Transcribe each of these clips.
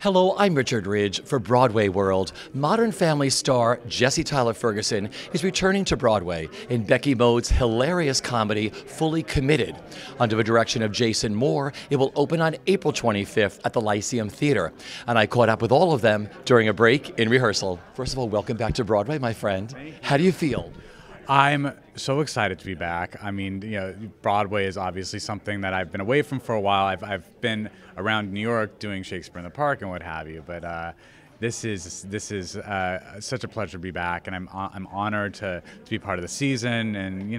Hello, I'm Richard Ridge for BroadwayWorld. Modern Family star Jesse Tyler Ferguson is returning to Broadway in Becky Mode's hilarious comedy, Fully Committed. Under the direction of Jason Moore, it will open on April 25th at the Lyceum Theatre. And I caught up with all of them during a break in rehearsal. First of all, welcome back to Broadway, my friend. How do you feel? I'm so excited to be back. I mean, Broadway is obviously something that I've been away from for a while. I've been around New York doing Shakespeare in the Park and what have you, but this is such a pleasure to be back, and I'm honored to be part of the season. And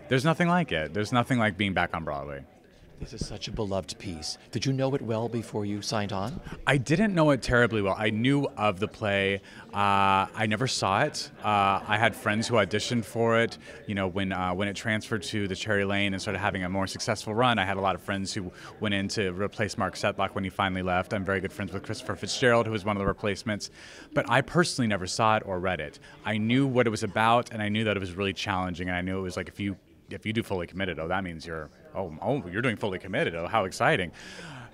there's nothing like it. There's nothing like being back on Broadway. This is such a beloved piece. Did you know it well before you signed on? I didn't know it terribly well. I knew of the play. I never saw it. I had friends who auditioned for it. When it transferred to the Cherry Lane and started having a more successful run, I had a lot of friends who went in to replace Mark Setlock when he finally left. I'm very good friends with Christopher Fitzgerald, who was one of the replacements. But I personally never saw it or read it. I knew what it was about, and I knew that it was really challenging. And I knew it was like, if you do Fully Committed, that means you're doing Fully Committed. Oh, how exciting.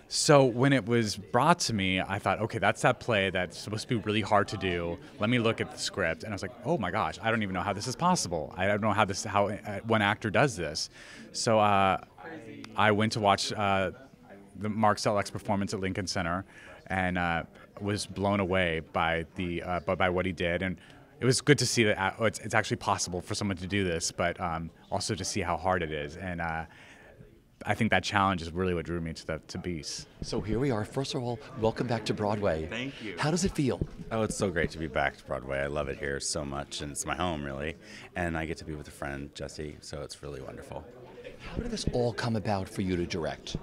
So when it was brought to me, I thought, okay, that's that play that's supposed to be really hard to do. Let me look at the script. And I was like, oh my gosh, I don't even know how this is possible. I don't know how one actor does this. So I went to watch the Mark Setlock's performance at Lincoln Center, and was blown away by by what he did. And it was good to see that it's actually possible for someone to do this, but also to see how hard it is. And I think that challenge is really what drew me to Beast. So here we are. First of all, welcome back to Broadway. Thank you. How does it feel? Oh, it's so great to be back to Broadway. I love it here so much, and it's my home, really. And I get to be with a friend, Jesse, so it's really wonderful. How did this all come about for you to direct?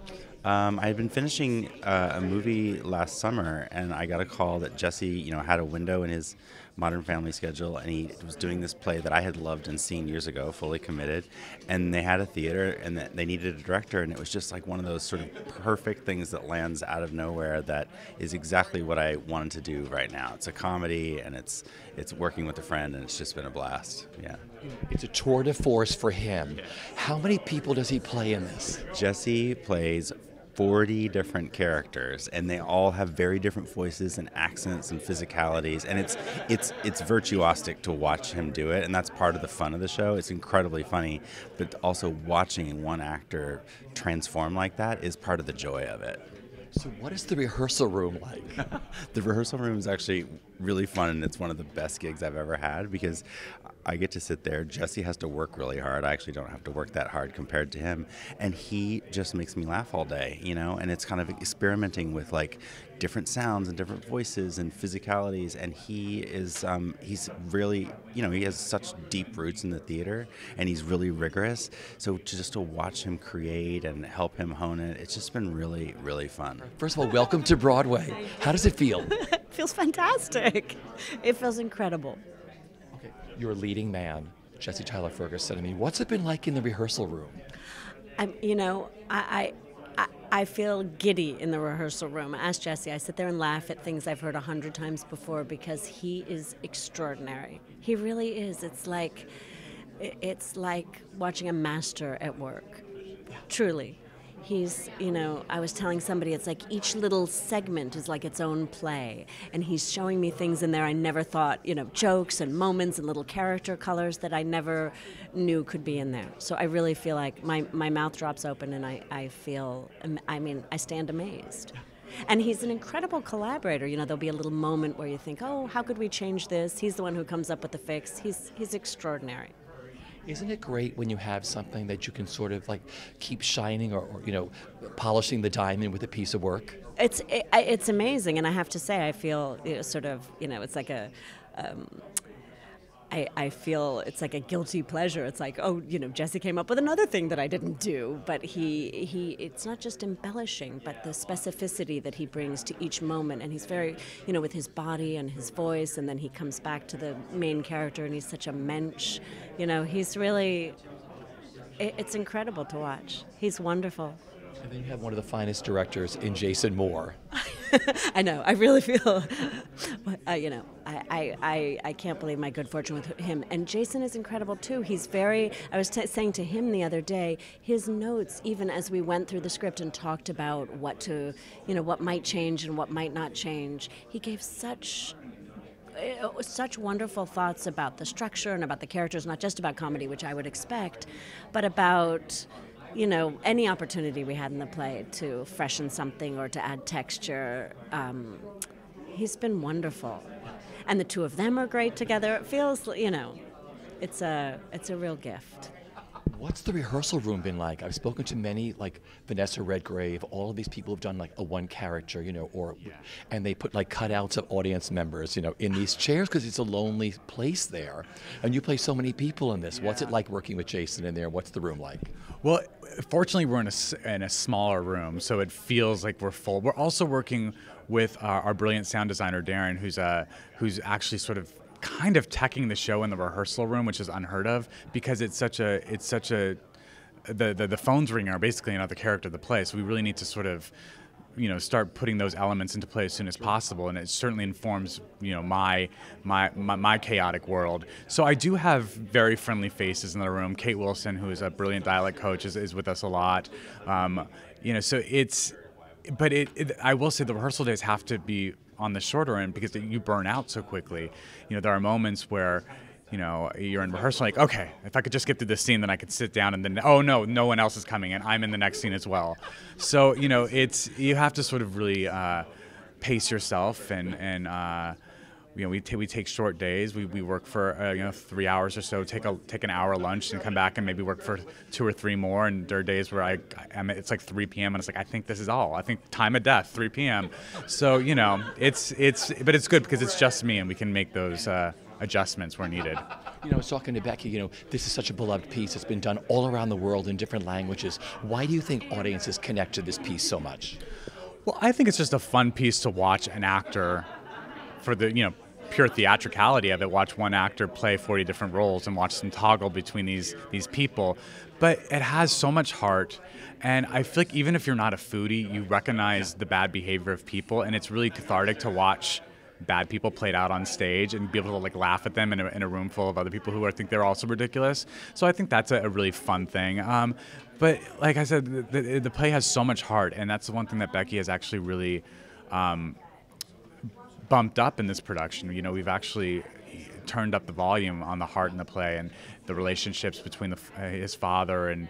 I had been finishing a movie last summer, and I got a call that Jesse, had a window in his Modern Family schedule, and he was doing this play that I had loved and seen years ago, Fully Committed, and they had a theater, and they needed a director, and it was just like one of those sort of perfect things that lands out of nowhere that is exactly what I wanted to do right now. It's a comedy, and it's working with a friend, and it's just been a blast. Yeah. It's a tour de force for him. How many people does he play in this? Jesse plays 40 different characters, and they all have very different voices and accents and physicalities, and it's virtuosic to watch him do it, and that's part of the fun of the show. It's incredibly funny, but also watching one actor transform like that is part of the joy of it. So what is the rehearsal room like? The rehearsal room is actually really fun, and it's one of the best gigs I've ever had because I get to sit there. Jesse has to work really hard. I actually don't have to work that hard compared to him, and he just makes me laugh all day, and it's kind of experimenting with like different sounds and different voices and physicalities, and he's really, he has such deep roots in the theater, and he's really rigorous, so just to watch him create and help him hone it, it's just been really, really fun. First of all, welcome to Broadway. How does it feel? It feels fantastic. It feels incredible. Okay, you're a leading man, Jesse Tyler Ferguson. I mean, what's it been like in the rehearsal room? I feel giddy in the rehearsal room. Ask Jesse. I sit there and laugh at things I've heard 100 times before because he is extraordinary. He really is. It's like watching a master at work. Truly. He's, I was telling somebody, it's like each little segment is like its own play. And he's showing me things in there I never thought, jokes and moments and little character colors that I never knew could be in there. So I really feel like my mouth drops open, and I stand amazed. And he's an incredible collaborator. There'll be a little moment where you think, oh, how could we change this? He's the one who comes up with the fix. He's extraordinary. Isn't it great when you have something that you can sort of like keep shining or polishing the diamond with a piece of work? It's amazing, and I have to say I feel it's like a I feel it's like a guilty pleasure. It's like, oh, Jesse came up with another thing that I didn't do. But it's not just embellishing, but the specificity that he brings to each moment. And he's very, with his body and his voice, and then he comes back to the main character, and he's such a mensch. He's really, it's incredible to watch. He's wonderful. And then you have one of the finest directors in Jason Moore. I know. I really feel, I can't believe my good fortune with him. And Jason is incredible too. He's very. I was saying to him the other day, his notes, even as we went through the script and talked about what might change and what might not change, he gave such wonderful thoughts about the structure and about the characters, not just about comedy, which I would expect, but about any opportunity we had in the play to freshen something or to add texture. He's been wonderful. And the two of them are great together. It feels, it's a real gift. What's the rehearsal room been like? I've spoken to many, like Vanessa Redgrave, all of these people who've done like a one character, and they put like cutouts of audience members, in these chairs because it's a lonely place there. And you play so many people in this. What's it like working with Jason in there? What's the room like? Well, fortunately, we're in a smaller room, so it feels like we're full. We're also working with our brilliant sound designer, Darren, who's actually sort of kind of teching the show in the rehearsal room, which is unheard of because the phones ringing are basically another character of the play. So we really need to sort of start putting those elements into play as soon as possible, and it certainly informs my chaotic world. So I do have very friendly faces in the room. Kate Wilson, who is a brilliant dialect coach, is with us a lot. So it's, but I will say the rehearsal days have to be on the shorter end because you burn out so quickly. There are moments where you're in rehearsal like, okay, if I could just get through this scene, then I could sit down and then, oh no one else is coming and I'm in the next scene as well. So, you have to sort of really pace yourself and we take short days. We work for 3 hours or so, take an hour lunch and come back and maybe work for 2 or 3 more. And there are days where it's like 3 p.m. and it's like, I think this is all. I think time of death, 3 p.m. So, but it's good because it's just me and we can make those adjustments where needed. I was talking to Becky, this is such a beloved piece. It's been done all around the world in different languages. Why do you think audiences connect to this piece so much? Well, I think it's just a fun piece to watch an actor for the, pure theatricality of it, watch one actor play 40 different roles and watch them toggle between these people. But it has so much heart, and I feel like even if you're not a foodie, you recognize the bad behavior of people, and it's really cathartic to watch bad people played out on stage and be able to like laugh at them in a room full of other people who think they're also ridiculous. So I think that's a really fun thing. But like I said, the play has so much heart, and that's the one thing that Becky has actually really bumped up in this production. We've actually turned up the volume on the heart in the play and the relationships between his father, and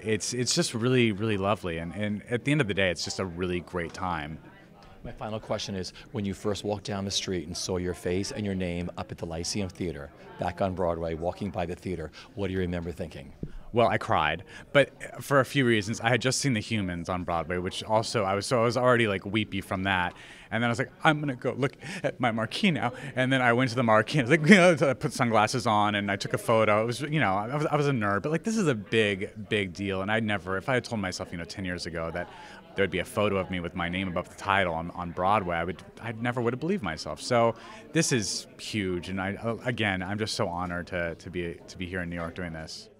it's just really, really lovely. And at the end of the day, it's just a really great time. My final question is, when you first walked down the street and saw your face and your name up at the Lyceum Theatre, back on Broadway, walking by the theater, what do you remember thinking? Well, I cried, but for a few reasons. I had just seen The Humans on Broadway, which also I was already like weepy from that. And then I was like, I'm gonna go look at my marquee now. And then I went to the marquee and I was like, I put sunglasses on and I took a photo. It was, I was a nerd, but like this is a big deal. And if I had told myself, 10 years ago that there would be a photo of me with my name above the title on Broadway, I never would have believed myself. So this is huge, and I'm just so honored to be here in New York doing this.